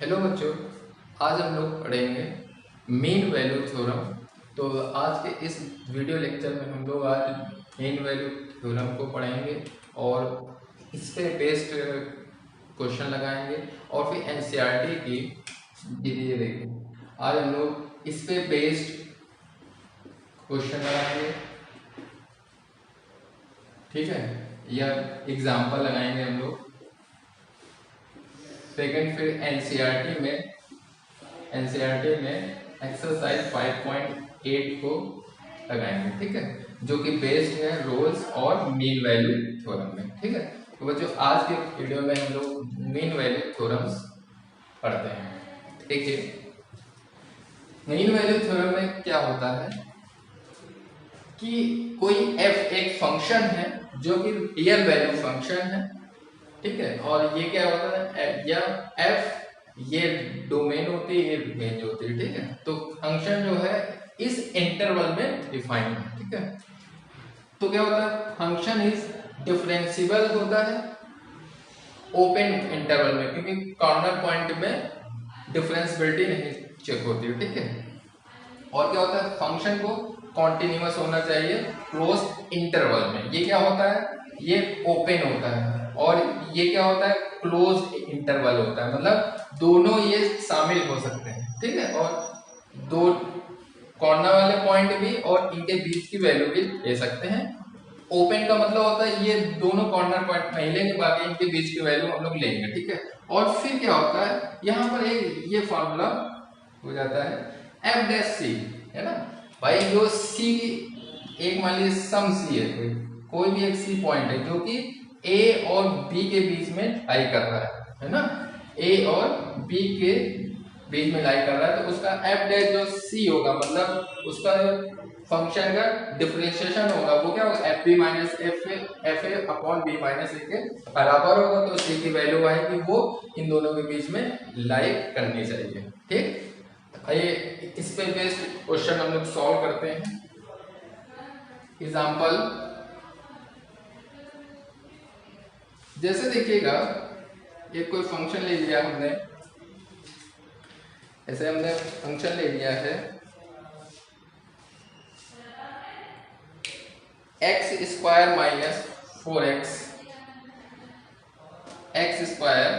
Hello बच्चों, आज हम लोग पढ़ेंगे मीन वैल्यू थ्योरम। तो आज के इस वीडियो लेक्चर में हम लोग आज मीन वैल्यू थ्योरम को पढ़ेंगे और इस पे बेस्ड क्वेश्चन लगाएंगे और फिर एनसीईआरटी की ये देखिए आज हम लोग इस पे बेस्ड क्वेश्चन लगाएंगे, ठीक है, या एग्जाम्पल लगाएंगे हम लोग। सेकेंड फिर एनसीईआरटी में एक्सरसाइज 5.8 को लगाएंगे, ठीक है, जो कि बेस्ड है रोल्स और मीन वैल्यू थ्योरम में, ठीक है। तो बच्चों आज के वीडियो में हम लोग मीन वैल्यू थ्योरम्स पढ़ते हैं, ठीक है। मीन वैल्यू थ्योरम में क्या होता है कि कोई एफ एक फंक्शन है जो कि रियल वैल्यू फंक्शन है, ठीक है, और ये क्या होता है या एफ ये डोमेन होती है, ये रेंज होती है, ठीक है। तो फंक्शन जो है इस इंटरवल में डिफाइन है, ठीक है। तो क्या होता है, फंक्शन इज डिफरेंशिएबल होता है ओपन इंटरवल में, क्योंकि कॉर्नर पॉइंट में डिफरेंशिएबिलिटी नहीं चेक होती है, ठीक है। और क्या होता है, फंक्शन को कॉन्टिन्यूअस होना चाहिए क्लोज इंटरवल में। ये क्या होता है, ये ओपन होता है, और ये क्या होता है, क्लोज इंटरवल होता है, मतलब दोनों ये शामिल हो सकते हैं, ठीक है। और दो कॉर्नर वाले पॉइंट भी और इनके बीच की वैल्यू भी ले सकते हैं। ओपन का मतलब होता है ये दोनों कॉर्नर पॉइंट नहीं लेंगे, बाकी इनके बीच की वैल्यू हम लोग लेंगे, ठीक है। और फिर क्या होता है, यहाँ पर एक ये फॉर्मूला हो जाता है एफ डैश सी, है ना भाई। जो सी एक मान लीजिए सम सी है, कोई भी एक सी पॉइंट है जो कि ए और बी के बीच में लाई कर रहा है ना, ए और बी के बीच में लाई कर रहा है, तो उसका एफ डैश जो सी होगा, मतलब उसका फंक्शन का डिफरेंशिएशन होगा, वो क्या होगा, F B minus F A upon B minus A के बराबर होगा। तो सी की वैल्यू आएगी वो इन दोनों के बीच में लाई करनी चाहिए, ठीक। आइए इस पे बेस्ड क्वेश्चन हम लोग सॉल्व करते हैं। एग्जाम्पल जैसे देखिएगा, ये कोई फंक्शन ले लिया हमने, ऐसे हमने फंक्शन ले लिया है x square minus 4x, x square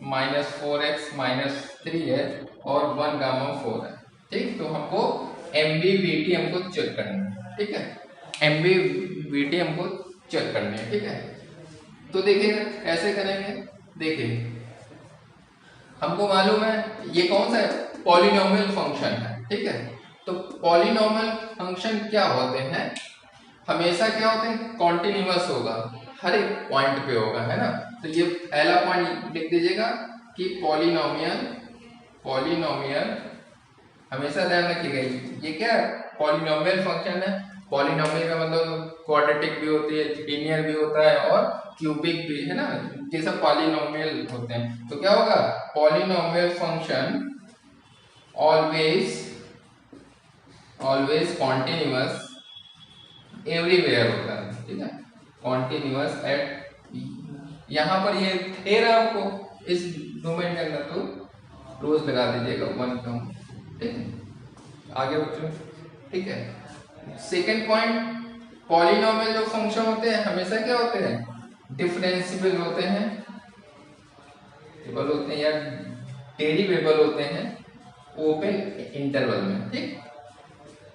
minus 4x minus 3 है और 1 गामा 4 है, ठीक। तो हमको एमबीवीटी हमको चेक करना है, ठीक है, एमबीवीटी हमको चेक करनी है, ठीक है। तो देखिए कैसे करेंगे, देखिए हमको मालूम है ये कौन सा है, पॉलिनोमियल फंक्शन है, ठीक है। तो पॉलिनोमियल फंक्शन क्या होते हैं, हमेशा क्या होते हैं, कॉन्टिन्यूअस होगा, हर एक पॉइंट पे होगा, है ना। तो ये पहला पॉइंट लिख दीजिएगा कि पॉलिनोमियल हमेशा ध्यान रखिएगा, ये क्या है, पॉलिनोमियल फंक्शन है। पॉलिनोमियल का मतलब क्वाड्रेटिक भी होती है, लीनियर भी होता है और क्यूबिक भी, है ना, ये सब पॉलिनोमियल होते हैं। तो क्या होगा, polynomial function always continuous everywhere होता है, ठीक है, कॉन्टिन्यूअस एट, यहाँ पर ये दे रहा है आपको इस डोमेन के अंदर, तो रोज लगा दीजिएगा 1 कम, ठीक है। आगे बच्चों, ठीक है। सेकेंड पॉइंट, पॉलिनोमियल जो फंक्शन होते हैं हमेशा क्या होते हैं, डिफरेंशिएबल होते हैं, या डेरिवेबल होते हैं ओपन इंटरवल में, ठीक।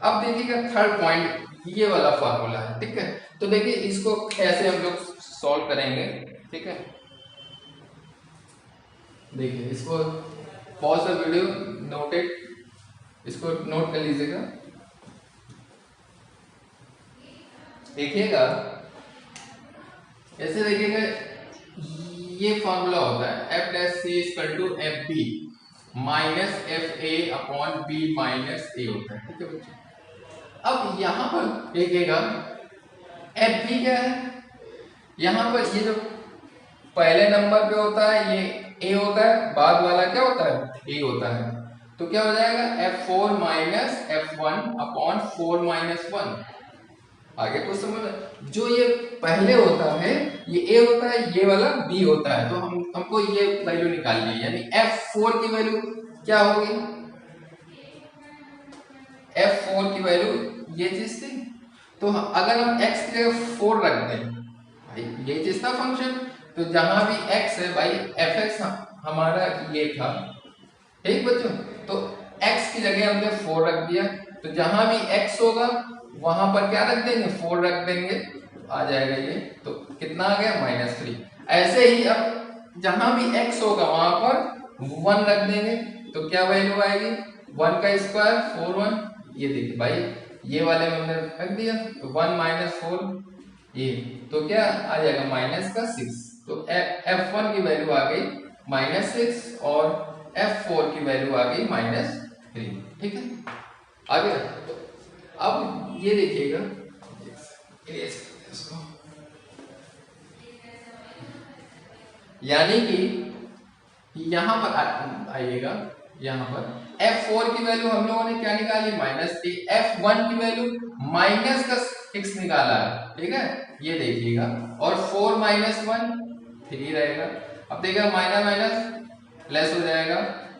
अब देखिएगा थर्ड पॉइंट, ये वाला फॉर्मूला है, ठीक है। तो देखिए इसको कैसे हम लोग सॉल्व करेंगे, ठीक है। देखिए इसको पॉज द वीडियो, नोटेड, इसको नोट कर लीजिएगा। देखिएगा ऐसे, देखिएगा ये फॉर्मूला होता है F dash C equal to F B minus F A upon B minus A होता है, ठीक है बच्चों। अब यहां पर देखिएगा एफ बी क्या है, यहां पर ये जो पहले नंबर पे होता है ये ए होता है, बाद वाला क्या होता है, ए होता है। तो क्या हो जाएगा, F4 minus F1 upon 4 minus 1, आगे कुछ समझ में? जो ये पहले होता है ये ए होता है, ये वाला बी होता है, तो हमको ये वैल्यू निकालनी है, यानी F4 की वैल्यू क्या होगी? F4 की वैल्यू ये चीज थी, तो अगर हम x की जगह 4 रख दें, भाई ये चीज था फंक्शन, तो जहां भी x है भाई fx हमारा ये था, ठीक बच्चों, तो x की जगह हमने 4 रख दिया, तो जहां भी x होगा वहां पर क्या रख देंगे? 4 रख देंगे, आ जाएगा ये, तो कितना आ गया? -3। ऐसे ही अब जहां भी x होगा वहां पर 1 रख देंगे, तो क्या वैल्यू आएगी? 1 का स्क्वायर 4 1, ये देखिए भाई ये वाले में हमने रख दिया, तो 1 - 4 ये, तो क्या आ जाएगा? -6। तो F1 की वैल्यू आ गई -6 और F4 की वैल्यू आ गई -3, ठीक है। आगे तो अब ये देखिएगा, यानी कि यहां पर आइएगा, यहां पर F4 की वैल्यू हम लोगों ने क्या निकाली? -3। F1 की वैल्यू -6 निकाला है, ठीक है, ये देखिएगा, और 4 - 1 3 रहेगा। अब देखिएगा माइनस माइनस लेस हो जाएगा,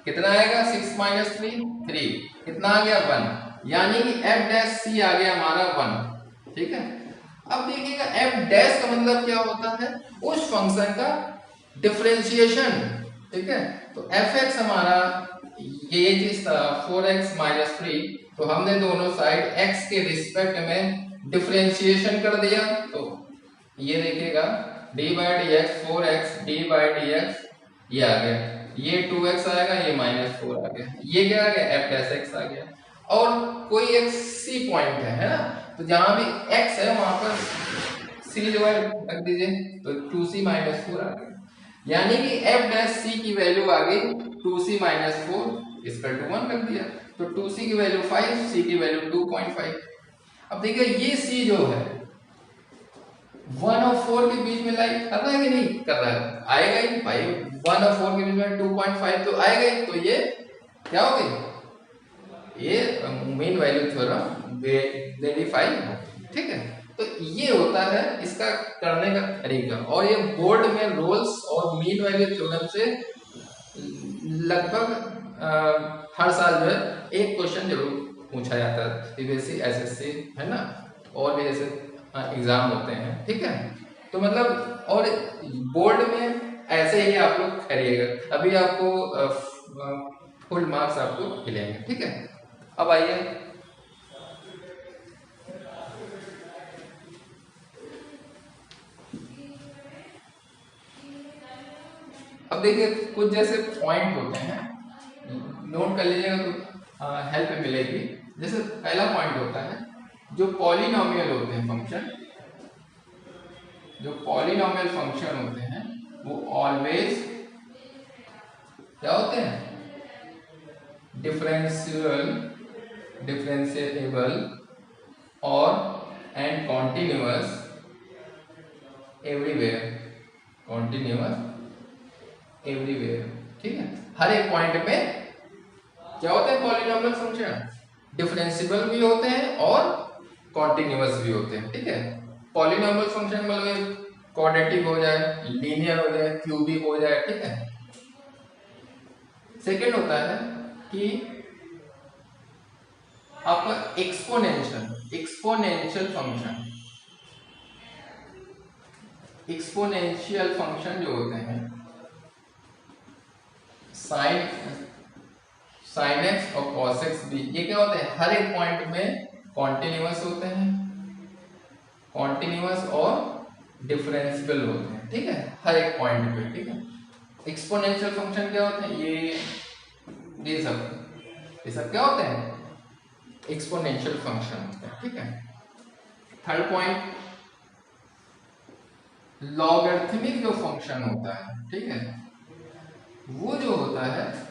कितना आएगा? 6 - 3 3, कितना आ गया? 1, यानी कि F' आ गया हमारा 1, ठीक है। अब देखिएगा F' का मतलब क्या होता है? उस फंक्शन का डिफरेंशिएशन, ठीक है। तो fx हमारा ये चीज था 4x - 3, तो हमने दोनों साइड x के रिस्पेक्ट में डिफरेंशिएशन कर दिया, तो ये देखिएगा d/dx 4x d/dx ये आ गया, ये 2x आएगा, ये -4 आ गया, ये क्या आ गया? f' आ गया। और कोई एक c पॉइंट है ना, तो जहां भी x है वहां पर c जो है रख दीजिए, तो 2c - 4 आ गया, यानी कि F' की वैल्यू आ गई 2c - 4 इसका 1 रख दिया, तो 2c की वैल्यू 5, c की वैल्यू 2.5। अब देखिए ये c जो है 1 और 4 के बीच में लाइक कर रहा है कि नहीं कर रहा है? आएगा ही भाई, 1 और 4 के बीच में 2.5 तो आएगा ही, तो ये क्या हो गई? ये मेन वैल्यू थ्योरम वेरीफाई, ठीक है। तो ये होता है इसका करने का तरीका, और ये बोर्ड में रोल्स और मीन वैल्यू थ्योरम से लगभग हर साल जो है एक क्वेश्चन जरूर पूछा जाता है, सीबीएसई एसएससी है ना, और भी ऐसे एग्जाम होते हैं, ठीक है। तो मतलब और बोर्ड में ऐसे ही आप लोग करिएगा, अभी आपको फुल मार्क्स आपको मिलेंगे, ठीक है। अब आइए अब देखिए कुछ जैसे पॉइंट होते हैं, नोट कर लीजिएगा तो हेल्प मिलेगी। जैसे पहला पॉइंट होता है जो पॉलिनोमियल होते हैं फंक्शन, जो पॉलिनोमियल फंक्शन होते हैं वो ऑलवेज क्या होते हैं? डिफरेंशिएबल और एंड कॉन्टिन्यूअस एवरीवेयर, ठीक है। हर एक पॉइंट पे क्या होते हैं? पॉलिनोमियल फंक्शन डिफरेंशिएबल भी होते हैं और कॉन्टिन्यूअस भी होते हैं, ठीक है। पॉलिनोमियल फंक्शन मतलब क्वाड्रेटिक हो जाए, लीनियर हो जाए, क्यूबिक हो जाए, ठीक है। सेकंड होता है कि आपका एक्सपोनेंशियल फंक्शन जो होते हैं साइन एक्स और कॉस एक्स भी, ये क्या होते हैं? हर एक पॉइंट में कॉन्टिन्यूअस होते हैं, कॉन्टिन्यूअस और डिफरेंशिएबल होते हैं, ठीक है, हर एक पॉइंट पे, ठीक है। एक्सपोनेंशियल फंक्शन क्या होते हैं? ये सब क्या होते हैं? एक्सपोनेंशियल फंक्शन होते हैं, ठीक है। थर्ड पॉइंट लॉगरिथमिक जो फंक्शन होता है, ठीक है, वो जो होता है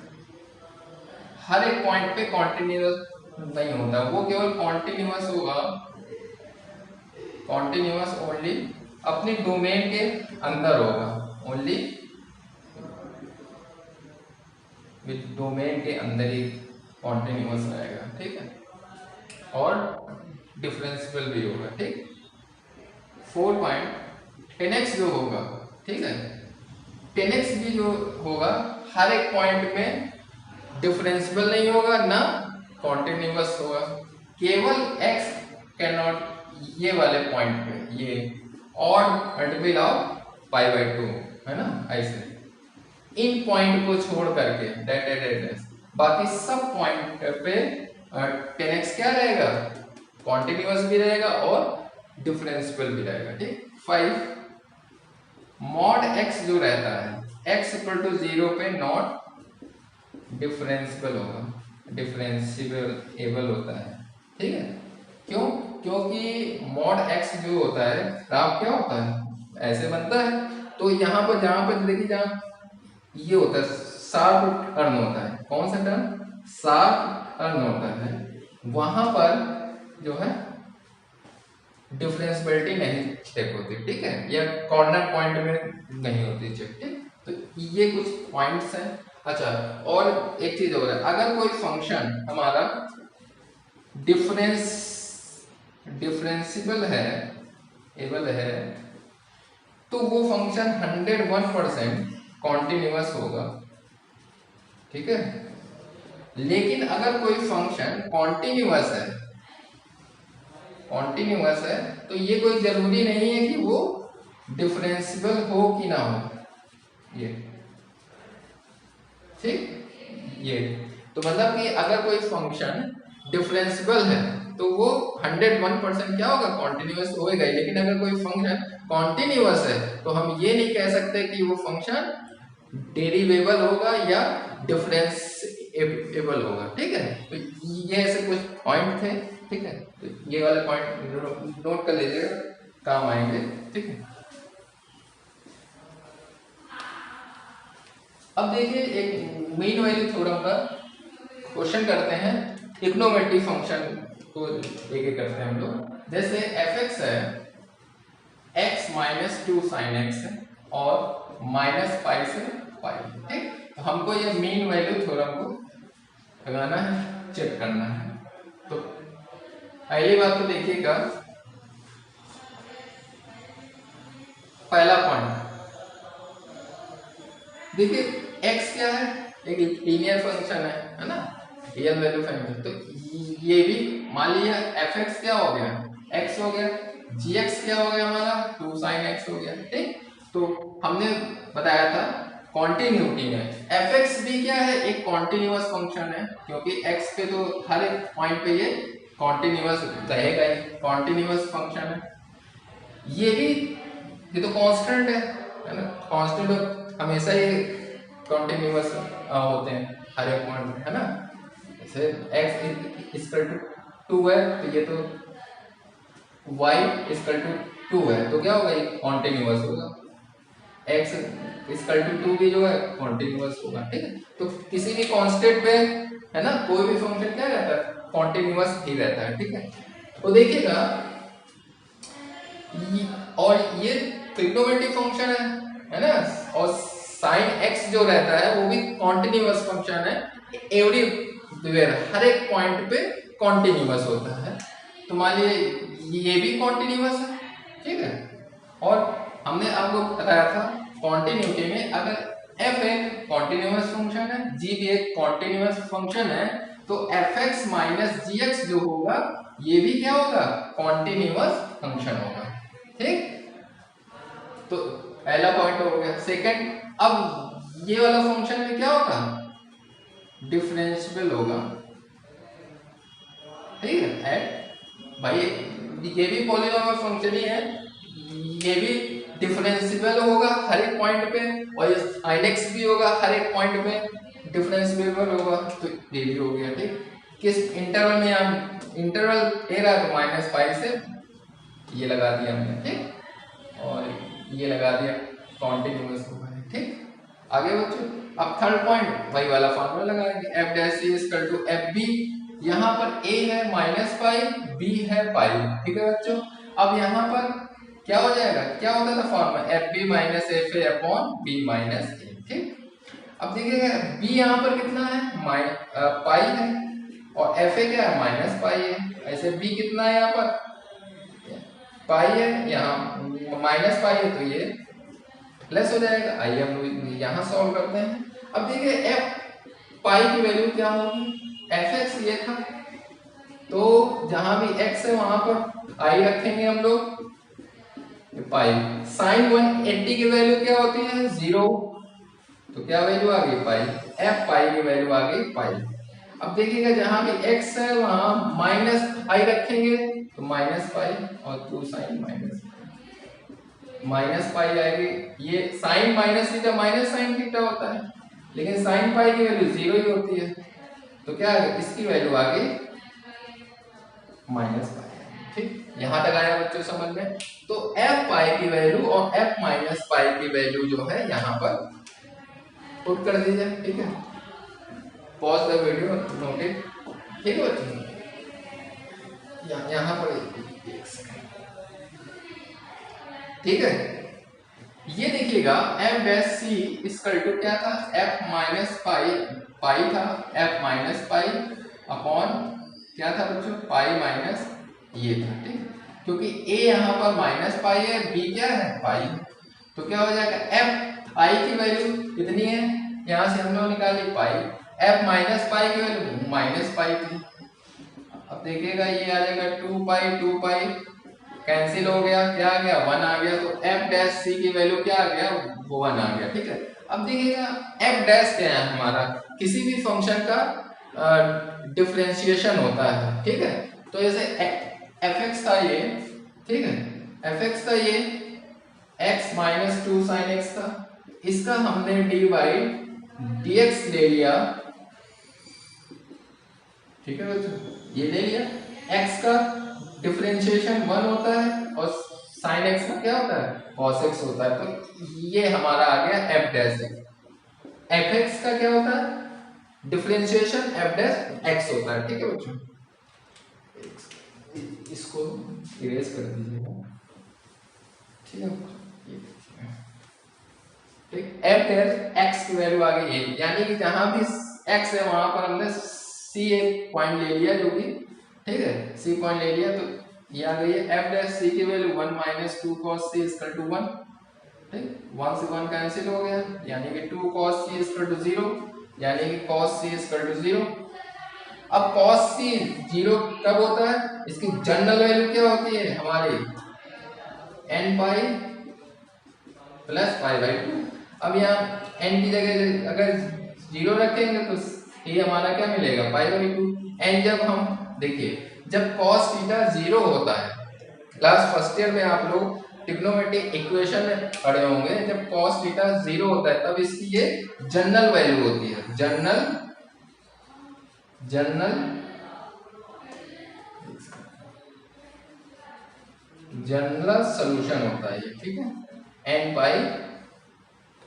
हर एक पॉइंट पे कॉन्टिन्यूअस नहीं होता, वो केवल कॉन्टिन्यूअस होगा, कॉन्टिन्यूअस ओनली अपनी डोमेन के अंदर होगा, ओनली विद डोमेन के अंदर ही कॉन्टिन्यूअस रहेगा, ठीक है, और डिफरेंशिएबल भी होगा, ठीक। 4.10x जो होगा, ठीक है, 10x भी जो होगा हर एक पॉइंट में डिफरेंशियल नहीं होगा ना कॉन्टिन्यूअस होगा, केवल x कैन नॉट ये वाले पॉइंट पे ये ऑड मल्टीपल ऑफ π/2 है ना, ऐसे इन पॉइंट को छोड़ करके डेट बाकी सब पॉइंट पे 10x क्या रहेगा, कॉन्टिन्यूअस भी रहेगा और डिफरेंशियल भी रहेगा, ठीक। 5 मॉड x जो रहता है x इक्वल टू 0 पे नॉट डिफरेंशियल होगा, डिफरेंशिएबल होता है, ठीक है। क्यों? क्योंकि मॉड x जो होता है ग्राफ क्या होता है, ऐसे बनता है। तो यहाँ पर जहाँ पर देखिए जहाँ ये होता है शार्प टर्न होता है, कौन सा टर्न, शार्प टर्न होता है, वहां पर जो है डिफरेंशियबिलिटी नहीं चेक होती, ठीक है, या कॉर्नर पॉइंट में नहीं होती चेक, ठीक। तो ये कुछ पॉइंट्स हैं। अच्छा, और एक चीज और है, अगर कोई फंक्शन हमारा डिफरेंशिएबल है एबल है तो वो फंक्शन 101% कॉन्टिन्यूअस होगा, ठीक है। लेकिन अगर कोई फंक्शन कॉन्टिन्यूअस है तो ये कोई जरूरी नहीं है कि वो डिफरेंशिएबल हो कि ना हो, ये ठीक। ये तो मतलब कि अगर कोई फंक्शन डिफरेंशिएबल है तो वो 101% क्या होगा, कॉन्टिन्यूअस होएगा। लेकिन अगर कोई फंक्शन कॉन्टिन्यूअस है तो हम ये नहीं कह सकते कि वो फंक्शन डेरिवेबल होगा या डिफरेंशिएबल होगा, ठीक है। तो ये ऐसे कुछ पॉइंट थे, ठीक है। तो ये वाले पॉइंट नोट कर लीजिएगा, काम आएंगे, ठीक है। अब देखिए एक मीन वैल्यू थ्योरम का क्वेश्चन करते हैं, ट्रिग्नोमेट्रिक फंक्शन को लेके करते हैं हम लोग। जैसे fx है x माइनस 2 sin x है और माइनस पाई से पाई, ठीक। तो हमको ये मीन वैल्यू थ्योरम को लगाना है, चेक करना है। तो पहली बात तो देखिएगा, पहला पॉइंट देखिए x क्या है, एक लीनियर फंक्शन है ना, रियल वैल्यू फंक्शन। तो ये भी मान लिया fx क्या हो गया, x हो गया, gx क्या हो गया हमारा 2 sin x हो गया, ठीक। तो हमने बताया था कॉन्टिन्यूटी में fx भी क्या है, एक कॉन्टिन्यूअस फंक्शन है, क्योंकि x पे तो हर एक पॉइंट पे ये कॉन्टिन्यूअस रहेगा ही, कॉन्टिन्यूअस फंक्शन है। ये तो कांस्टेंट है ना, कांस्टेंट हमेशा ये कॉन्टिन्यूअस होते हैं हर एक पॉइंट में, है ना। जैसे x इक्वल टू 2 है तो ये तो y इक्वल टू 2 है तो क्या होगा, ये कॉन्टिन्यूअस होगा। x इक्वल टू 2 भी जो है कॉन्टिन्यूअस होगा, ठीक है। तो किसी भी कांस्टेंट पे है ना कोई भी फंक्शन क्या रहता है, कॉन्टिन्यूअस ही रहता है, ठीक है। तो देखिएगा और ये ट्रिग्नोमेट्रिक फंक्शन है ना, और साइन x जो रहता है वो भी कॉन्टिन्यूअस फंक्शन है, एवरीवेयर हर एक पॉइंट पे कॉन्टिन्यूअस होता है। तो मान लीजिए ये भी कॉन्टिन्यूअस है, ठीक है। और हमने आपको बताया था कॉन्टिन्यूटी में अगर f एक कॉन्टिन्यूअस फंक्शन है, g भी एक कॉन्टिन्यूअस फंक्शन है, तो fx माइनस gx जो होगा ये भी क्या होगा, कॉन्टिन्यूअस फंक्शन होगा, ठीक। तो पहला पॉइंट हो गया। सेकंड, अब ये वाला फंक्शन में क्या होगा, डिफरेंशिएबल होगा, ठीक है। भाई ये भी पॉलिनोमियल फंक्शन ही है, ये भी डिफरेंशिएबल होगा हर एक पॉइंट पे, और ये sin x भी होगा हर एक पॉइंट पे डिफरेंशिएबल होगा, तो ये भी हो गया, ठीक। किस इंटरवल में, हम इंटरवल दे रहा है तो माइनस पाई से ये लगा दिया हमने, ठीक, और ये लगा दिया कॉन्टिन्यूअस होगा, ठीक। आगे बच्चों, अब थर्ड पॉइंट वही वाला फार्मूला लगाएंगे, f dash c equal to fb। यहाँ पर a है माइनस पाई, b है पाई, ठीक है बच्चों। अब यहाँ पर क्या हो जाएगा, क्या होता था formula, fb minus fa upon b minus a, ठीक। अब देखिएगा b यहाँ पर कितना है, पाई है, और fa क्या है, माइनस पाई है। ऐसे b कितना है यहाँ पर, पाई है, यहाँ तो माइनस पाई है तो ये प्लस हो जाएगा। आइए हम लोग यहाँ सॉल्व करते हैं। अब देखिए एफ पाई की वैल्यू क्या होगी, एफ एक्स ये था, तो जहां भी एक्स है वहां पर आई रखेंगे हम लोग, पाई। साइन 180 की वैल्यू क्या होती है, 0, तो क्या वैल्यू आ गई पाई, एफ पाई की वैल्यू आ गई पाई। अब देखिएगा जहां भी x है वहां माइनस आई रखेंगे तो माइनस पाई और 2 साइन माइनस पाई आएगी। ये sine minus theta minus sine theta होता है, लेकिन साइन पाई की वैल्यू 0 ही होती है, तो क्या आ गई, इसकी वैल्यू आ गई माइनस पाई। ठीक, यहां तक आया बच्चों समझ में। तो एफ पाई की वैल्यू और एफ माइनस पाई की वैल्यू जो है यहाँ पर पुट कर दीजिए। ठीक है, pause the video, note it. ठीक है बच्चों, यहाँ पर एक सेकंड। ठीक है, ये देखिएगा F dash C equal to क्या था, एफ माइनस पाई, पाई था एफ माइनस पाई अपॉन क्या था बच्चों, पाई माइनस ये था। ठीक, क्योंकि a यहाँ पर माइनस पाई है, b क्या है पाई है, तो क्या हो जाएगा f पाई की वैल्यू कितनी है, यहाँ से हम लोग निकाली पाई, f माइनस पाई की वैल्यू माइनस पाई थी। अब देखिएगा ये आ जाएगा 2 पाई कैंसिल हो गया, क्या आ गया 1 आ गया, तो f डैश c की वैल्यू क्या आ गया, वो 1 आ गया। ठीक है, अब देखिएगा f डैश क्या है हमारा, किसी भी फंक्शन का डिफरेंशिएशन होता है। ठीक है, तो जैसे fx था ये, ठीक है, fx था ये x माइनस 2 साइन x था, इसका हमने dy dx ले लिया। ठीक है बच्चों, ये ले लिया, x का डिफरेंशिएशन 1 होता है और साइन x का क्या होता है, cos x होता है, तो ये हमारा आ गया f डैश x। fx का क्या होता है, डिफरेंशिएशन f डैश x होता है। ठीक है बच्चों, इसको इरेज कर दीजिएगा। ठीक है, ठीक, f डैश x की वैल्यू आ गई 1, यानी कि जहां भी x है वहां पर हमने c एक पॉइंट ले लिया, जो कि ठीक है c पॉइंट ले लिया, तो ये आ गई है f डैश c की value 1 minus 2 cos c equal to 1। ठीक, 1 से 1 कैंसिल हो गया, यानी कि 2 cos c इक्वल टू 0, यानी कि cos c इक्वल टू 0। अब cos c 0 कब होता है, इसकी जनरल वैल्यू क्या होती है हमारी, n pi plus pi by 2। अब यहाँ n की जगह अगर 0 रखेंगे तो ये हमारा क्या मिलेगा, पाई बाई 2। n जब हम देखिए, जब cos थीटा 0 होता है, क्लास फर्स्ट ईयर में आप लोग ट्रिग्नोमेट्रिक इक्वेशन में पढ़े होंगे, जब cos थीटा 0 होता है तब इसकी ये जनरल वैल्यू होती है, जनरल सॉल्यूशन होता है ये। ठीक है, n pi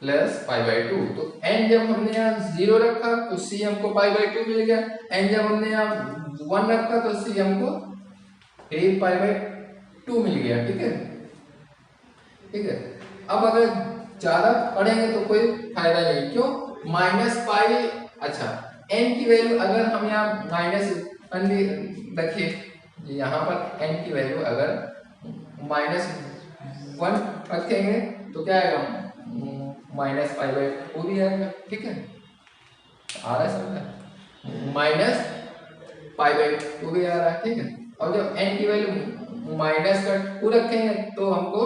plus pi by 2, तो n जब हमने यहाँ 0 रखा तो c हमको पाई बाई 2 मिल गया, n जब हमने यहाँ 1 रखा तो c हमको 3 पाई बाई 2 मिल गया। ठीक है, ठीक है, अब अगर ज्यादा पढ़ेंगे तो कोई फायदा नहीं, क्यों, माइनस पाई, अच्छा n की वैल्यू अगर हम यहाँ माइनस रखिए, यहाँ पर n की वैल्यू अगर -1 रखेंगे तो क्या आएगा, माइनस पाई बाई 2 भी आएगा। ठीक है, आ रहा है समझ, माइनस पाई बाई 2 भी आ रहा है। ठीक है, और जब n की वैल्यू माइनस का 2 रखेंगे तो हमको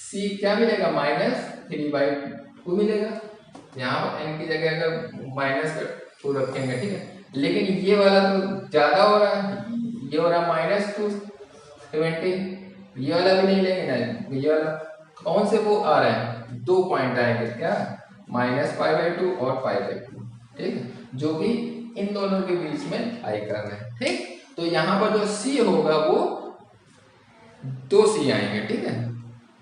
c क्या मिलेगा, -3/2 मिलेगा। यहाँ पर n की जगह अगर माइनस का 2 रखेंगे, ठीक है, लेकिन ये वाला तो ज्यादा हो रहा है, ये हो रहा है -270, ये वाला भी नहीं लेंगे ना, ये वाला कौन से वो आ रहे हैं, 2 पॉइंट आएंगे, क्या -पाई/2 और पाई/2। ठीक है, जो कि इन दोनों के बीच में आई कर रहे हैं। ठीक, तो यहाँ पर जो c होगा वो 2 c आएंगे। ठीक है,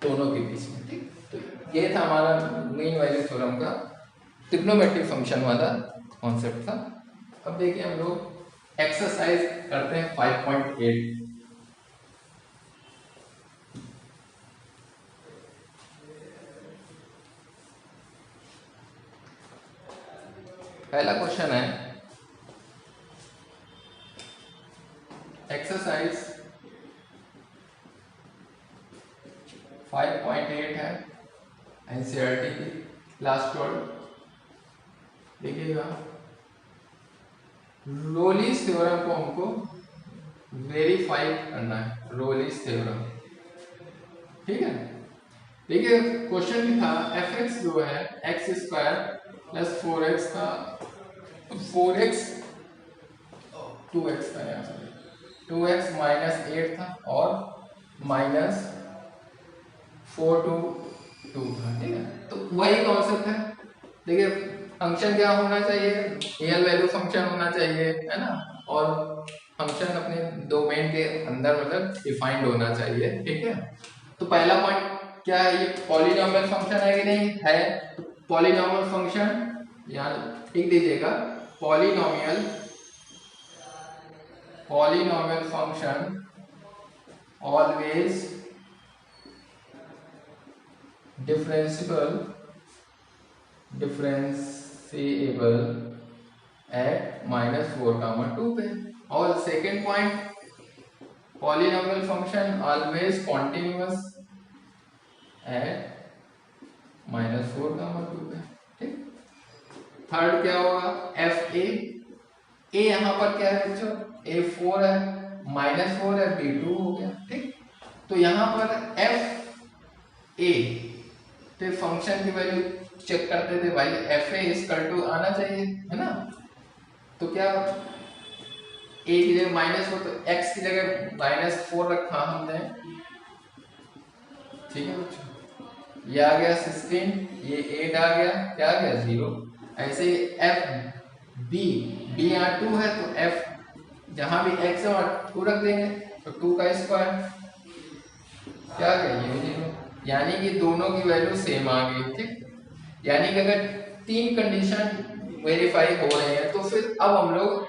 दोनों के बीच में। ठीक, तो ये था हमारा मीन वैल्यू थ्योरम का ट्रिग्नोमेट्रिक फंक्शन वाला कॉन्सेप्ट था। अब देखिए हम लोग एक्सरसाइज करते हैं 5.8। पहला क्वेश्चन है, एक्सरसाइज 5.8 है एनसीईआरटी की क्लास 12। देखिएगा रोलिस थ्योरम को हमको वेरीफाई करना है, रोलिस थ्योरम, ठीक है। देखिए क्वेश्चन भी था fx जो है एक्स स्क्वायर प्लस 4x का 4x 2x का यहाँ 2x माइनस 8 था और माइनस 4 to 2 था, ठीक है। तो वही कॉन्सेप्ट है। देखिए फंक्शन क्या होना चाहिए, रियल वैल्यू फंक्शन होना चाहिए, है ना, और फंक्शन अपने डोमेन के अंदर मतलब डिफाइंड होना चाहिए, ठीक है। तो पहला पॉइंट क्या है, ये पॉलिनॉमियल फंक्शन है कि नहीं है। तो पॉलिनॉमियल फंक्शन यहाँ लिख दीजिएगा, polynomial function always differentiable at -4, 2 पे। और second point polynomial function always continuous at -4, 2 पे, ठीक। थर्ड क्या होगा, एफ ए यहाँ पर क्या है बच्चों, A4 है, -4 है, B2 हो गया, ठीक। तो यहाँ पर एफ ए तो फंक्शन की वैल्यू चेक करते थे भाई, एफ ए इक्वल टू आना चाहिए, है ना। तो क्या ए की जगह -4 तो एक्स की जगह -4 रखा हमने, ठीक है बच्चों। ये आ गया 16, ये 8 आ गया, क्या आ गया 0। ऐसे ही एफ बी यहाँ 2 है तो एफ जहां भी एक्स है वहां 2 रख देंगे, तो 2 का स्क्वायर क्या आ गया, ये 0। यानी कि दोनों की वैल्यू सेम आ गई, ठीक। यानी कि अगर 3 कंडीशन वेरीफाई हो रहे हैं तो फिर अब हम लोग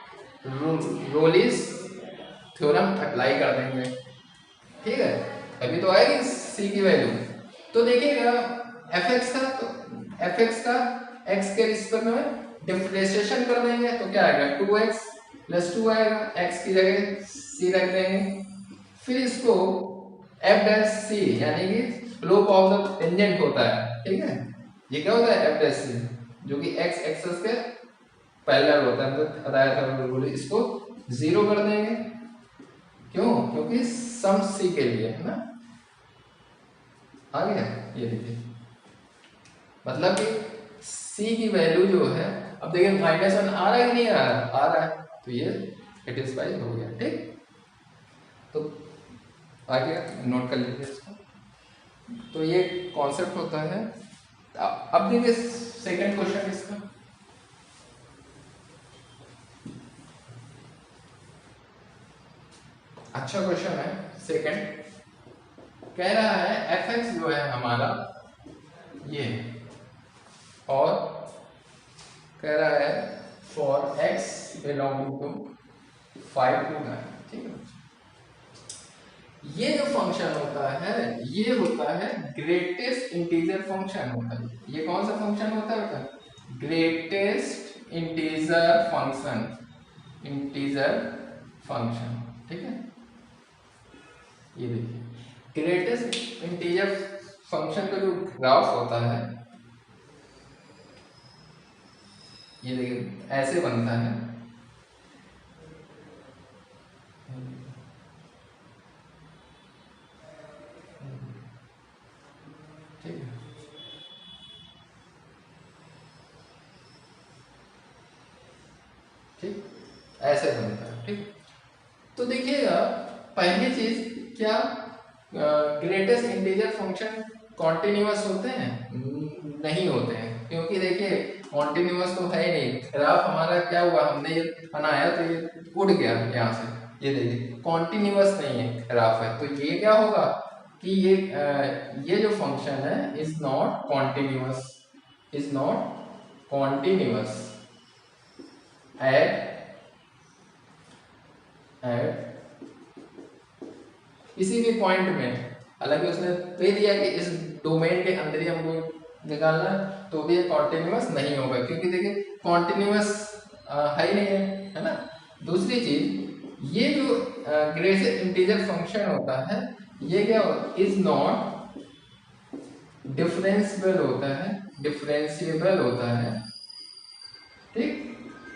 रोलिस थ्योरम अप्लाई कर देंगे, ठीक है। अभी तो आएगी सी की वैल्यू। तो देखिएगा fx का, तो fx का x के रिस्पेक्ट में डिफरेंशिएशन कर देंगे तो क्या आएगा, 2x + 2 आएगा, x की जगह c रख देंगे। फिर इसको f डैश c यानी कि स्लोप ऑफ द टेंजेंट होता है, ठीक है। ये क्या होता है f डैश c, जो कि x एक्सिस के पैरेलल होता है, मतलब बताया था बिल्कुल। इसको 0 कर देंगे, क्यों, क्योंकि सम c के लिए, है ना। आ गया, ये देखिए, मतलब कि c की वैल्यू जो है, अब देखिए -1 आ रहा है कि नहीं आ रहा, आ रहा है, तो ये सेटिस्फाई हो गया, ठीक। तो आगे नोट कर लीजिए इसको। तो ये कॉन्सेप्ट होता है। अब देखिए सेकंड क्वेश्चन इसका, अच्छा क्वेश्चन है। सेकंड कह रहा है fx जो है हमारा ये, और कह रहा है for x belonging to 5 to 9, ठीक है। ये जो फंक्शन होता है ये होता है ग्रेटेस्ट इंटीजर फंक्शन होता है। ये कौन सा फंक्शन होता है बेटा, ग्रेटेस्ट इंटीजर फंक्शन, ठीक है। ये देखिए ग्रेटेस्ट इंटीजर फंक्शन का जो ग्राफ होता है, ये देखिए ऐसे बनता है, ठीक है। ठीक, ऐसे बनता है, ठीक। तो देखिएगा पहली चीज क्या, ग्रेटेस्ट इंटीजर फंक्शन कॉन्टिन्यूअस होते हैं, नहीं होते हैं, क्योंकि देखिए कॉन्टिन्यूअस तो है ही नहीं। ग्राफ हमारा क्या हुआ, हमने ये बनाया तो ये उड़ गया यहाँ से, ये देखिए कॉन्टिन्यूअस नहीं है ग्राफ है, तो ये क्या होगा कि ये जो फंक्शन है इज नॉट कॉन्टिन्यूअस एट किसी भी पॉइंट में। हालांकि उसने दे दिया कि इस डोमेन के अंदर ही हमको निकालना है, तो भी ये कॉन्टिन्यूअस नहीं होगा, क्योंकि देखिए कॉन्टिन्यूअस है ही नहीं है ना। दूसरी चीज, ये जो ग्रेटेस्ट इंटीजर फंक्शन होता है ये क्या होगा, इज नॉट डिफरेंशिएबल होता है, ठीक,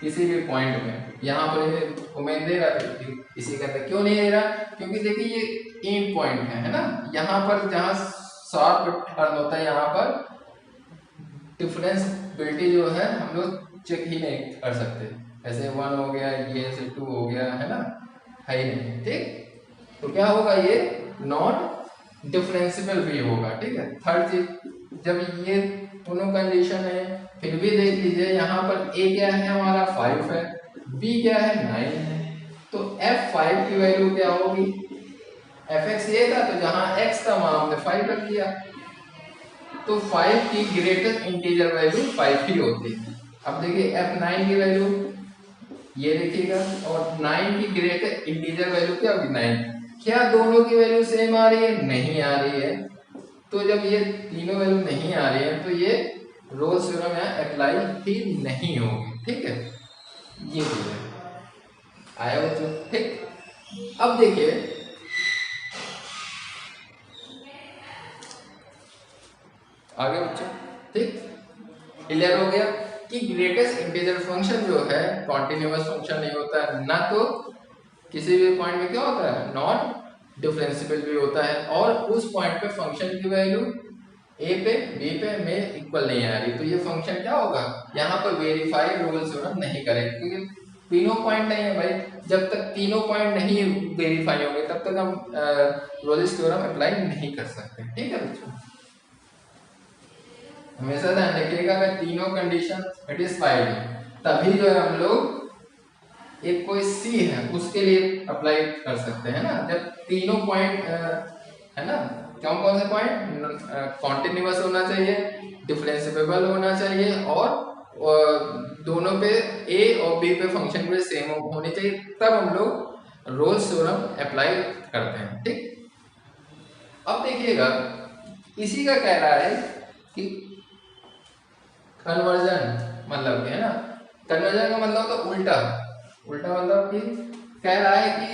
किसी भी पॉइंट में। यहाँ पर उम्मीद दे रहा था इसी का, क्यों नहीं दे रहा, क्योंकि देखिए ये एंड पॉइंट है ना, यहाँ पर जहाँ शार्प टर्न होता है यहाँ पर डिफरेंशिएबिलिटी जो है हम लोग चेक ही नहीं कर सकते। ऐसे 1 हो गया, ये ऐसे 2 हो गया, है ना, है ही नहीं, ठीक। तो क्या होगा, ये नॉट डिफरेंशिएबल भी होगा, ठीक है। थर्ड चीज, जब ये दोनों कंडीशन है, फिर भी देख लीजिए यहाँ पर ए क्या है हमारा 5 है, बी क्या है 9 है, तो f5 की वैल्यू क्या होगी, fx ये था तो जहाँ x था वहां हमने 5 रख दिया, तो 5 की ग्रेटेस्ट इंटीजर वैल्यू 5 ही होती है। अब देखिए f9 की वैल्यू ये देखिएगा, और 9 की ग्रेटेस्ट इंटीजर वैल्यू क्या होगी 9। क्या दोनों की वैल्यू सेम आ रही है, नहीं आ रही है। तो जब ये तीनों वैल्यू नहीं आ रही है तो ये रोल्स थ्योरम यहाँ अप्लाई ही नहीं होगी, ठीक है। ये चीज है, आया बच्चों, ठीक। अब देखिए आगे बच्चों, ठीक, क्लियर हो गया कि ग्रेटेस्ट इंटीजर फंक्शन जो है कॉन्टिन्यूअस फंक्शन नहीं होता है, ना तो किसी भी पॉइंट में क्या होता है नॉट डिफरेंशिएबल भी होता है, और उस पॉइंट पे फंक्शन की वैल्यू ए पे बी पे में इक्वल नहीं आ रही, तो ये फंक्शन क्या होगा, यहाँ पर वेरीफाई रोल्स थ्योरम नहीं करेगा, क्योंकि तीनों पॉइंट नहीं है भाई। जब तक तीनों पॉइंट नहीं वेरीफाई होंगे तब तक हम रोल्स थ्योरम अप्लाई नहीं कर सकते, ठीक है बच्चों। हमेशा ध्यान रखिएगा अगर तीनों कंडीशन सेटिस्फाइड है तभी जो है हम लोग एक कोई सी है उसके लिए अप्लाई कर सकते हैं ना। जब तीनों पॉइंट है ना, कौन कौन से पॉइंट, कॉन्टिन्यूअस होना चाहिए, डिफरेंशिएबल होना चाहिए, और दोनों पे ए और बी पे फंक्शन पे सेम होने चाहिए, तब हम लोग रोल्स थ्योरम अप्लाई करते हैं, ठीक। अब देखिएगा इसी का कह रहा है कि कन्वर्जन मतलब है ना, कन्वर्जन का मतलब तो उल्टा मतलब कि कह रहा है कि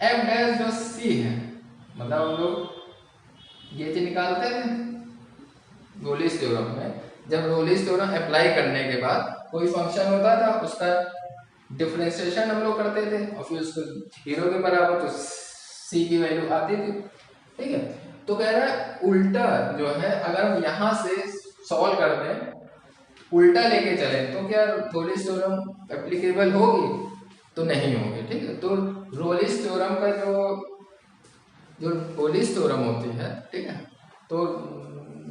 एफ डैश जो सी है, मतलब हम लोग ये चीज निकालते हैं रोलिस थ्योरम में। जब रोलिस थ्योरम अप्लाई करने के बाद कोई फंक्शन होता था उसका डिफरेंशिएशन हम लोग करते थे और फिर उसको 0 के बराबर तो सी की वैल्यू आती थी, ठीक है। तो कह रहा है उल्टा जो है अगर हम यहाँ से सॉल्व कर दें, उल्टा लेके चले तो क्या रोलिस थ्योरम एप्लीकेबल होगी, तो नहीं होगी, ठीक है। तो रोलिस थ्योरम का जो रोलिस थ्योरम होती है, ठीक है, तो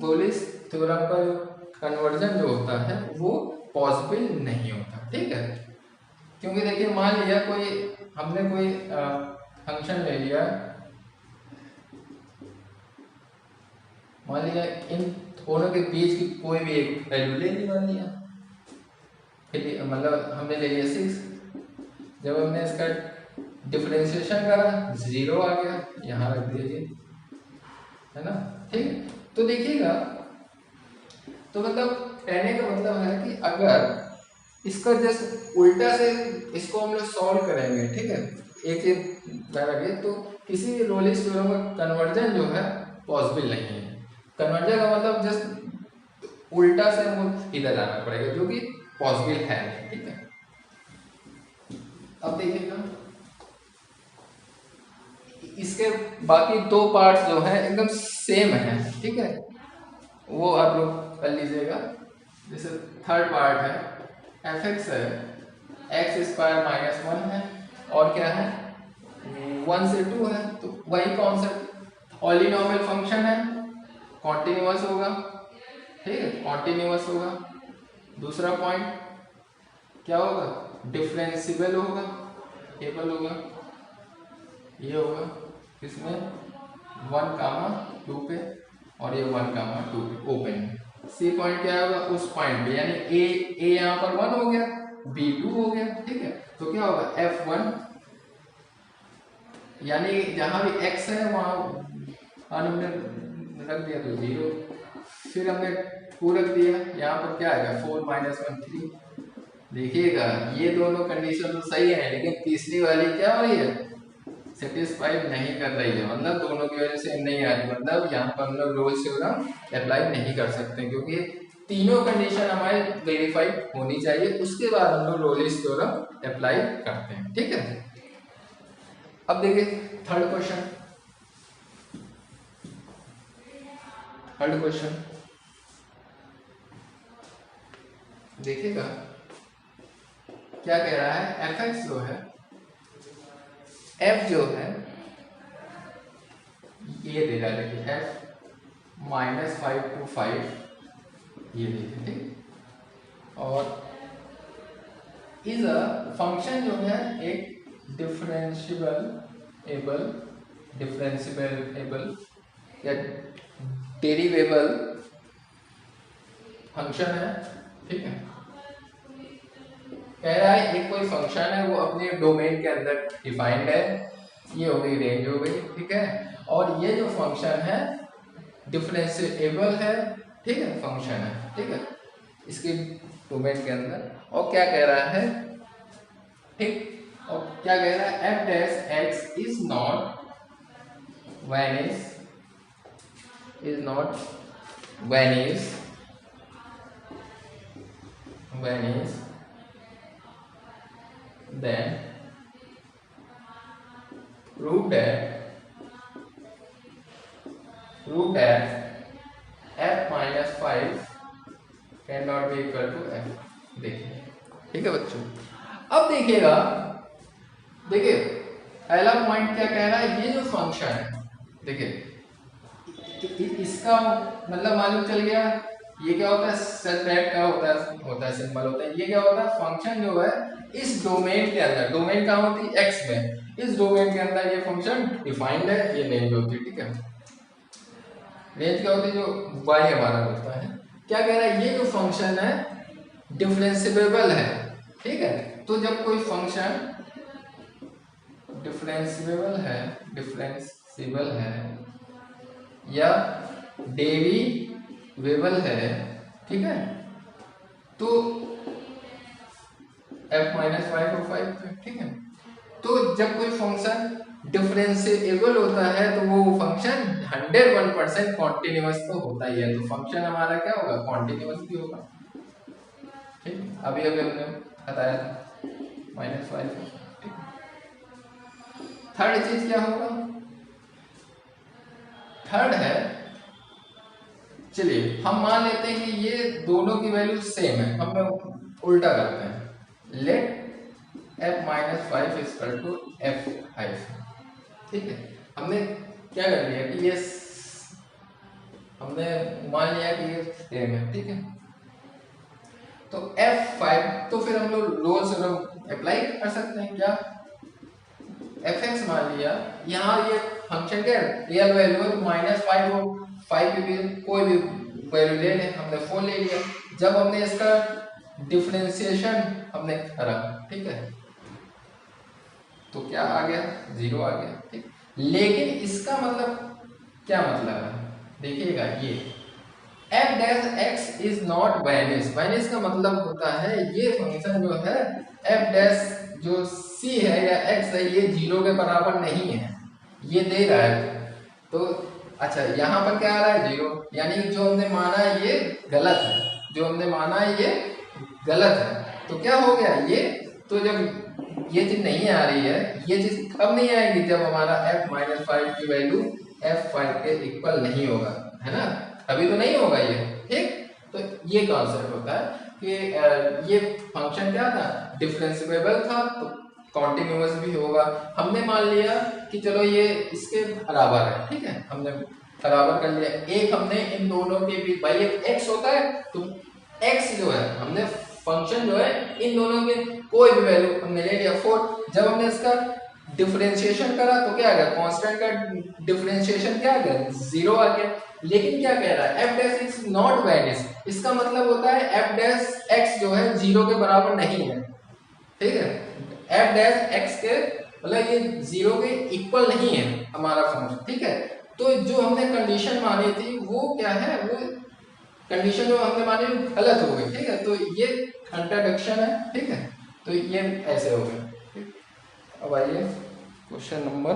रोलिस थ्योरम का जो कन्वर्जन जो होता है वो पॉसिबल नहीं होता, ठीक है। क्योंकि देखिए मान लिया हमने कोई फंक्शन ले लिया, मान लिया इन दोनों के बीच की कोई भी एक वैल्यू ले ली, मान लिया, फिर मतलब हमने ले लिया 6, जब हमने इसका डिफरेंशिएशन करा 0 आ गया, यहाँ रख दीजिए, है ना, ठीक है। तो देखिएगा, तो मतलब कहने का मतलब है कि अगर इसका जस्ट उल्टा से इसको हम लोग सॉल्व करेंगे, ठीक है, एक चीज लगे तो किसी भी रोलिस थ्योरम का कन्वर्जन जो है पॉसिबल नहीं है। कन्वर्जन का मतलब जस्ट उल्टा से हमको इधर जाना पड़ेगा, जो कि पॉसिबल है नहीं, ठीक है। अब देखिएगा इसके बाकी 2 पार्ट्स जो है एकदम सेम है, ठीक है, वो आप लोग कर लीजिएगा। जैसे थर्ड पार्ट है fx है, x² - 1 है, और क्या है 1 से 2 है, तो वही कॉन्सेप्ट, पॉलिनोमियल फंक्शन है, कॉन्टिन्यूअस होगा, ठीक है, कॉन्टिन्यूअस होगा। दूसरा पॉइंट क्या होगा, डिफरेंशिएबल होगा, एबल होगा, ये होगा किसमें 1, 2 पे, और ये 1, 2 पे ओपन। सी पॉइंट क्या होगा उस पॉइंट पे, यानी ए यहाँ पर 1 हो गया, बी 2 हो गया, ठीक है। तो क्या होगा F1, यानी जहां भी x है वहां हमने रख दिया तो 0, फिर हमने 2 रख दिया, यहाँ पर क्या आएगा 4 - 1 3। देखिएगा ये दोनों कंडीशन तो सही है, लेकिन तीसरी वाली क्या हो रही है सेटिस्फाइड नहीं कर रही है, मतलब दोनों की वजह से नहीं आ रही, मतलब यहाँ पर हम लोग रोल्स थ्योरम अप्लाई नहीं कर सकते क्योंकि तीनों कंडीशन हमारे वेरीफाई होनी चाहिए, उसके बाद हम लोग रोल्स थ्योरम अप्लाई करते हैं। ठीक है, अब देखिए थर्ड क्वेश्चन। देखिएगा क्या कह रहा है, एफ एक्स जो है, एफ जो है ये दे रहा है, देखिए एफ -5 to 5 ये देखिए, ठीक। और इज अ फंक्शन जो है एक डिफरेंशिएबल या डेरिवेबल फंक्शन है। ठीक है, कह रहा है एक कोई फंक्शन है वो अपने डोमेन के अंदर डिफाइंड है, ये हो गई रेंज हो गई। ठीक है, और ये जो फंक्शन है डिफरेंशिएबल है, ठीक है, फंक्शन है, ठीक है, इसके डोमेन के अंदर। और क्या कह रहा है, ठीक, और क्या कह रहा है, F dash x is not vanish then prove that f minus 5 cannot be equal to f। देखिए, ठीक है बच्चों, अब देखिएगा, देखिए पहला पॉइंट क्या कह रहा है, ये जो फंक्शन है, देखिए इसका मतलब मालूम चल गया, ये क्या होता है, सेट का होता है सिंबल होता है, ये क्या होता है, फंक्शन जो है इस डोमेन के अंदर, डोमेन कहाँ होती है, एक्स में, इस डोमेन के अंदर ये फंक्शन डिफाइंड है, ये रेंज होती है। ठीक है, रेंज क्या होती है, जो वाई हमारा होता है। क्या कह रहा है, ये जो फंक्शन है डिफरेंशिएबल है। ठीक है, तो जब कोई फंक्शन डिफरेंशिएबल है या डेरिवेबल है, ठीक है, तो f-5 और 5, ठीक है, तो जब कोई फंक्शन डिफरेंशिएबल होता है तो वो फंक्शन 101% कॉन्टिन्यूअस तो होता ही है, तो फंक्शन हमारा क्या होगा, कॉन्टिन्यूअस भी होगा। ठीक, अभी हमने बताया था -5। थर्ड चीज क्या होगा, थर्ड है, चलिए हम मान लेते हैं कि ये दोनों की वैल्यू सेम है, हम लोग उल्टा करते हैं, late f-5 equal to f5। ठीक है, हमने क्या कर लिया कि ये हमने मान लिया कि ये सेम है। ठीक है, तो f5, तो फिर हम लोग रोल्स थ्योरम अप्लाई कर सकते हैं। क्या, fx मान लिया, यहाँ ये फंक्शन क्या रियल वैल्यू है, -5 को 5 की भी कोई भी वैल्यू ले लें, हमने 4 ले लिया। जब हमने इसका डिफरेंशिएशन हमने करा, ठीक है, तो क्या आ गया, 0 आ गया। ठीक, लेकिन इसका मतलब क्या मतलब है, देखिएगा, ये f dash x is not vanish का मतलब होता है ये फंक्शन जो है f डैश जो c है या x है, ये 0 के बराबर नहीं है, ये दे रहा है। तो अच्छा, यहाँ पर क्या आ रहा है, 0, यानी जो हमने माना है ये गलत है, जो हमने माना है ये गलत है। तो क्या हो गया, ये तो जब ये चीज नहीं आ रही है, ये चीज कब नहीं आएगी, जब हमारा f-5 की वैल्यू f5 के इक्वल नहीं होगा, है ना, अभी तो नहीं होगा ये। ठीक, तो ये कॉन्सेप्ट होता है कि ये फंक्शन क्या था, डिफरेंशिएबल था, तो कॉन्टिन्यूअस भी होगा। हमने मान लिया कि चलो ये इसके बराबर है, ठीक है, हमने बराबर कर लिया, एक हमने इन दोनों के बीच, भाई एक x होता है, तो x जो है हमने फंक्शन जो है इन दोनों के कोई भी वैल्यू हमने ले लिया 4। जब हमने इसका डिफरेंशिएशन करा तो क्या आ गया, कांस्टेंट का डिफरेंशिएशन क्या आ गया, 0 आ गया। लेकिन क्या कह रहा है, f dash is not vanish, इसका मतलब होता है f डैश x जो है 0 के बराबर नहीं है। ठीक है, f डैश x के मतलब ये 0 के इक्वल नहीं है हमारा फंक्शन। ठीक है, तो जो हमने कंडीशन मानी थी वो क्या है, वो कंडीशन जो हमने मानी वो गलत हो गई। ठीक है, तो ये कंट्राडिक्शन है। ठीक है, तो ये ऐसे हो गया। अब आइए क्वेश्चन नंबर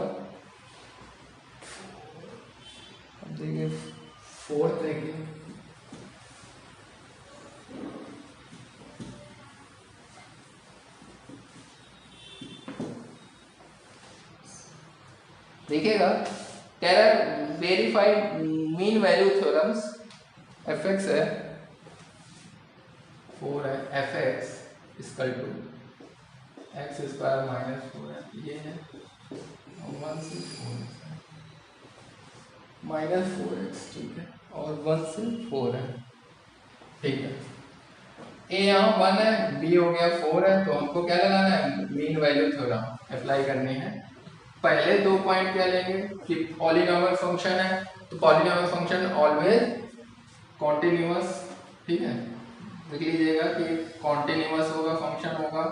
देखिए 4 देखिए, देखिएगा कह रहा है verified mean value theorems. F X है 4 है, F X equal to X square minus 4 है, ये है 1 से 4 माइनस 4x, ठीक है, और 1 से 4 है, ठीक है। ए यहाँ 1 है, बी हो गया 4 है, तो हमको क्या लगाना है, मीन वैल्यू थ्योरम अप्लाई करनी है। पहले 2 पॉइंट क्या लेंगे कि पॉलिनॉमियल फंक्शन है, तो पॉलिनॉमियल फंक्शन ऑलवेज कॉन्टिन्यूअस, ठीक है, देख लीजिएगा कि कॉन्टिन्यूअस होगा, फंक्शन होगा,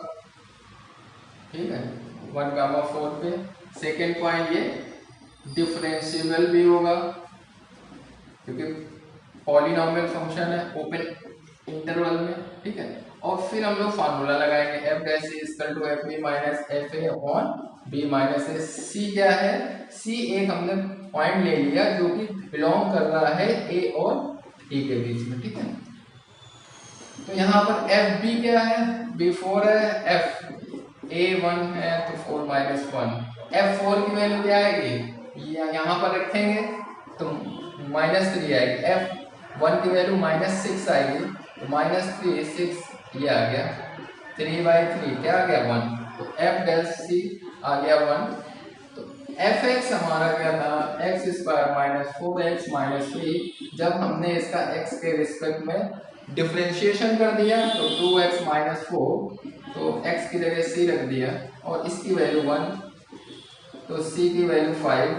ठीक है, 1,4 पे। सेकेंड पॉइंट ये डिफरेंशिएबल भी होगा क्योंकि पॉलिनॉमियल फंक्शन है ओपन इंटरवल में, ठीक है। और फिर हम लोग फार्मूला लगाएंगे F dash C equal to F B minus F A upon B minus A. C क्या है, सी एक हमने पॉइंट ले लिया जो कि बिलोंग कर रहा है ए और ई के बीच में, ठीक है। तो यहाँ पर एफ बी क्या है, बी 4 है, एफ ए 1 है तो 4 माइनस 1। एफ 4 की वैल्यू क्या आएगी, यहाँ पर रखेंगे तो -3 आएगी। एफ 1 की वैल्यू -6 आएगी, तो -3 6 ये आ गया, 3/3 क्या आ गया 1, तो एफ डैश सी आ गया 1। तो एफ एक्स हमारा क्या था, x square minus 4x minus 3। जब हमने इसका x के रिस्पेक्ट में डिफरेंशिएशन कर दिया तो 2x माइनस 4, तो x की जगह c रख दिया और इसकी वैल्यू 1, तो c की वैल्यू 5,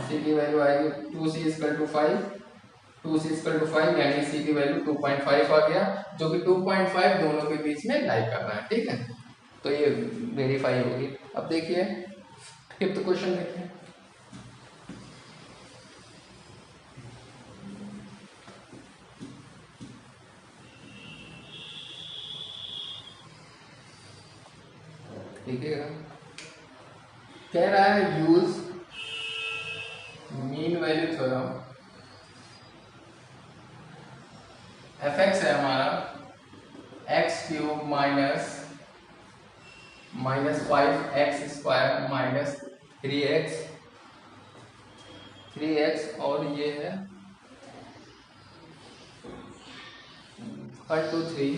c की वैल्यू आएगी 2c equal to 5, 2c equal to 5 यानी c की वैल्यू 2.5 आ गया, जो कि 2.5 दोनों के बीच में लाई कर रहा है, ठीक है। तो ये वेरीफाई होगी। अब देखिए फिफ्थ क्वेश्चन देखिए, देखिएगा कह रहा है use mean value theorem. F X है हमारा x cube minus 5x square minus 3x और ये है 1 2 3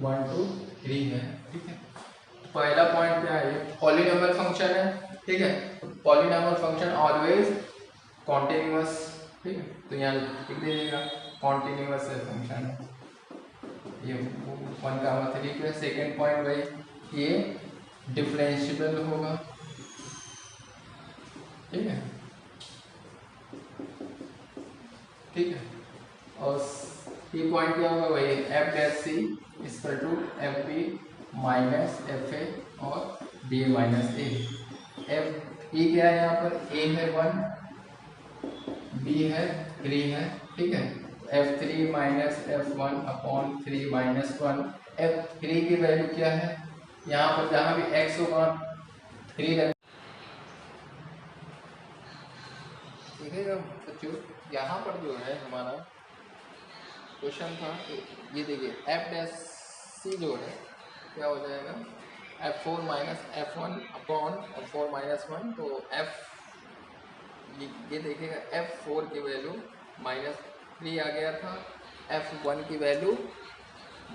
1 2 3 है, ठीक है। पहला पॉइंट क्या है, पॉलिनॉमियल फंक्शन है, ठीक है। पॉलिनॉमियल फंक्शन ऑलवेज कॉन्टिन्यूअस, ठीक है, तो यहाँ लिख दीजिएगा कॉन्टिन्यूअस है फंक्शन है, ये 1,3 पे। सेकेंड पॉइंट भाई ये डिफरेंशिएबल होगा, ठीक है, ठीक है। और ये पॉइंट क्या होगा भाई, F dash C equal to F B minus F A और B minus A. F E क्या है, यहाँ पर ए है 1, बी है 3 है, ठीक है। f3 minus f1 upon 3 minus 1। f3 की वैल्यू क्या है, यहाँ पर जहाँ भी x होगा 3 रख, ठीक है बच्चों। यहाँ पर जो है हमारा क्वेश्चन था, ये देखिए f डैश सी जो है क्या हो जाएगा, f4 minus f1 upon f4 minus 1। तो ये देखिएगा f4 की वैल्यू -3 आ गया था, f1 की वैल्यू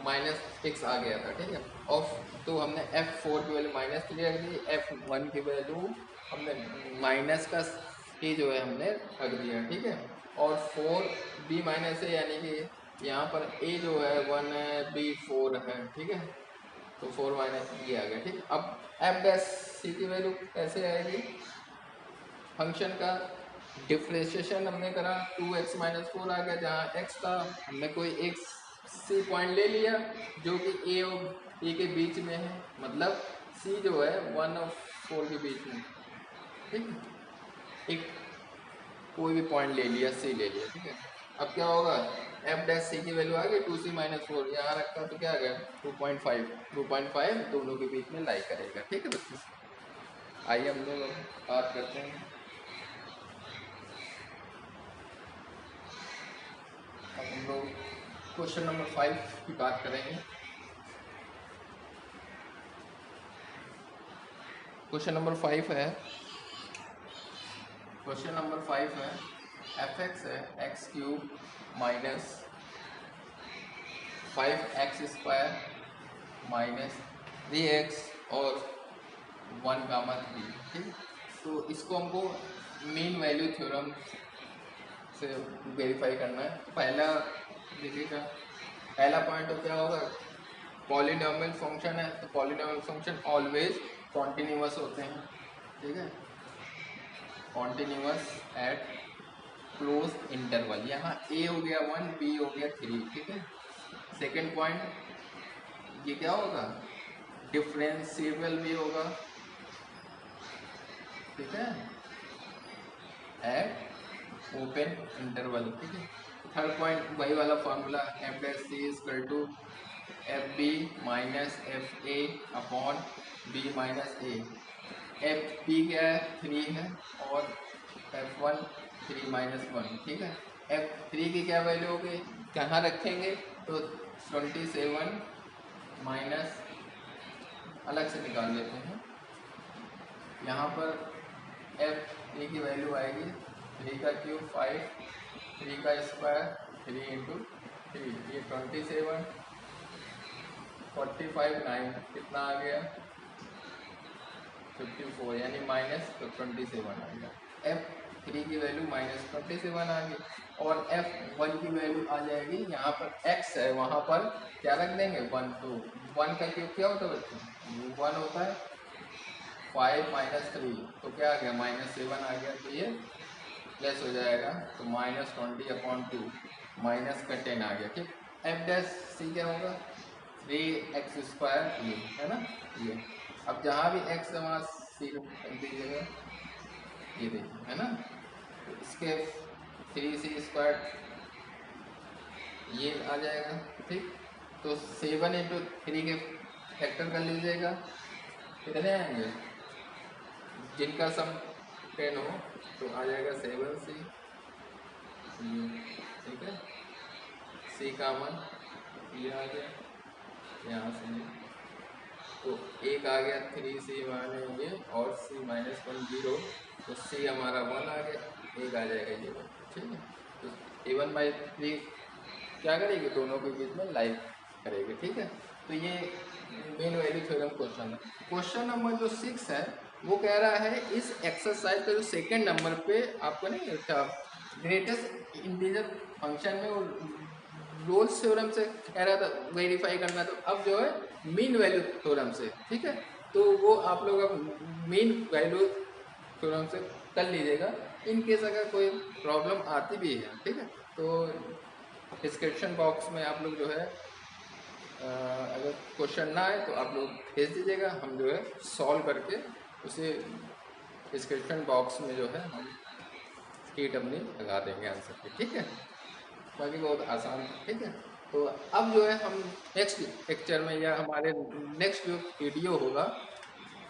-6 आ गया था, ठीक है। और तो हमने f4 की वैल्यू -3 रख दी, f1 की वैल्यू हमने माइनस का ही जो है हमने रख दिया, ठीक है। और 4b माइनस है यानी कि यहाँ पर a जो है 1 है, b 4 है, ठीक है, तो 4 माइनस ये आ गया, ठीक। अब f डैश सी की वैल्यू कैसे आएगी, फंक्शन का डिफरेंशिएशन हमने करा 2x माइनस 4 आ गया, जहाँ x का हमने कोई एक सी पॉइंट ले लिया जो कि a और a के बीच में है, मतलब c जो है 1 और 4 के बीच में, ठीक है। एक कोई भी पॉइंट ले लिया, c ले लिया, ठीक है। अब क्या होगा, एफ डैश सी की वैल्यू आ गई 2c माइनस 4, यहाँ रखा तो क्या आ गया 2.5 दोनों के बीच में लाई करेगा। ठीक है बच्चों, आइए हम लोग बात करते हैं। अब हम लोग क्वेश्चन नंबर 5 की बात करेंगे। क्वेश्चन नंबर 5 है, क्वेश्चन नंबर 5 है एफ एक्स है x cube minus 5x² minus 3x और 1,3। ठीक, तो इसको हमको मीन वैल्यू थ्योरम से वेरीफाई करना है। तो पहला देखिएगा, पहला पॉइंट तो क्या होगा, पॉलिनॉमियल फंक्शन है तो पॉलिनॉमियल फंक्शन ऑलवेज कॉन्टिन्यूअस होते हैं। ठीक है, कॉन्टिन्यूअस एट क्लोज इंटरवल। यहाँ a हो गया 1, b हो गया 3। ठीक है, सेकेंड पॉइंट ये क्या होगा, डिफरेंशिएबल भी होगा। ठीक है, एट ओपन इंटरवल। ठीक है, थर्ड पॉइंट वही वाला formula F dash C equal to F B minus F A upon B minus A. F B क्या है 3 है और एफ वन 3 माइनस 1। ठीक है, एफ 3 की क्या वैल्यू होगी, कहाँ रखेंगे तो 27 माइनस, अलग से निकाल लेते हैं। यहाँ पर एफ 3 की वैल्यू आएगी 3 का क्यूब 5, 3 का स्क्वायर 3 इंटू 3, ये 27, 45 9 कितना आ गया 54, यानी माइनस तो 27 आ गया। एफ 3 की वैल्यू माइनस 27 आ गई और एफ 1 की वैल्यू आ जाएगी, यहाँ पर x है वहाँ पर क्या रख देंगे 1। तो 1 का क्यूब क्या होता है बच्चों, 1 होता है 5 माइनस 3, तो क्या आ गया -7 आ गया। तो ये प्लस हो जाएगा तो -20/2 माइनस का 10 आ गया। ठीक, एफ डैश सी क्या होगा 3x², ये है ना, ये अब जहाँ भी x है वहाँ सी रख दीजिएगा, ये देखिए है ना। तो इसके 3c² ये आ जाएगा। ठीक, तो 7 इंटू 3 के फैक्टर कर लीजिएगा, कितने आएंगे, जिनका सम 10 हो तो आ जाएगा 7c। ठीक है, c का मान ये आ गया, यहाँ से तो एक आ गया 3c माने ये और c माइनस 1 0, तो c हमारा 1 आ गया, एक आ जाएगा ये 1। ठीक है, तो a1/3 क्या करेगी, दोनों के बीच में लाइक करेगी। ठीक है, तो ये मेन वैल्यू थ्योरम क्वेश्चन है। क्वेश्चन नंबर जो 6 है वो कह रहा है इस एक्सरसाइज का जो सेकेंड नंबर पे आपको नहीं था ग्रेटेस्ट इंटीजर फंक्शन में वो रोल्स थ्योरम से कह रहा था वेरीफाई करना, तो अब जो है मीन वैल्यू थ्योरम से। ठीक है, तो वो आप लोग अब मीन वैल्यू थ्योरम से कर लीजिएगा इन केस अगर कोई प्रॉब्लम आती भी है। ठीक है, तो डिस्क्रिप्शन बॉक्स में आप लोग जो है अगर क्वेश्चन ना आए तो आप लोग भेज दीजिएगा, हम जो है सॉल्व करके उसे डिस्क्रिप्शन बॉक्स में जो है हम कीट अपनी लगा देंगे आंसर की। ठीक है, बाकी बहुत आसान है। ठीक है, तो अब जो है हम नेक्स्ट लेक्चर में या हमारे नेक्स्ट जो वीडियो होगा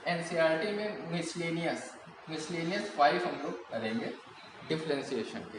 एनसीईआरटी में मिसलेनियस 5 हम लोग करेंगे डिफरेंशिएशन की।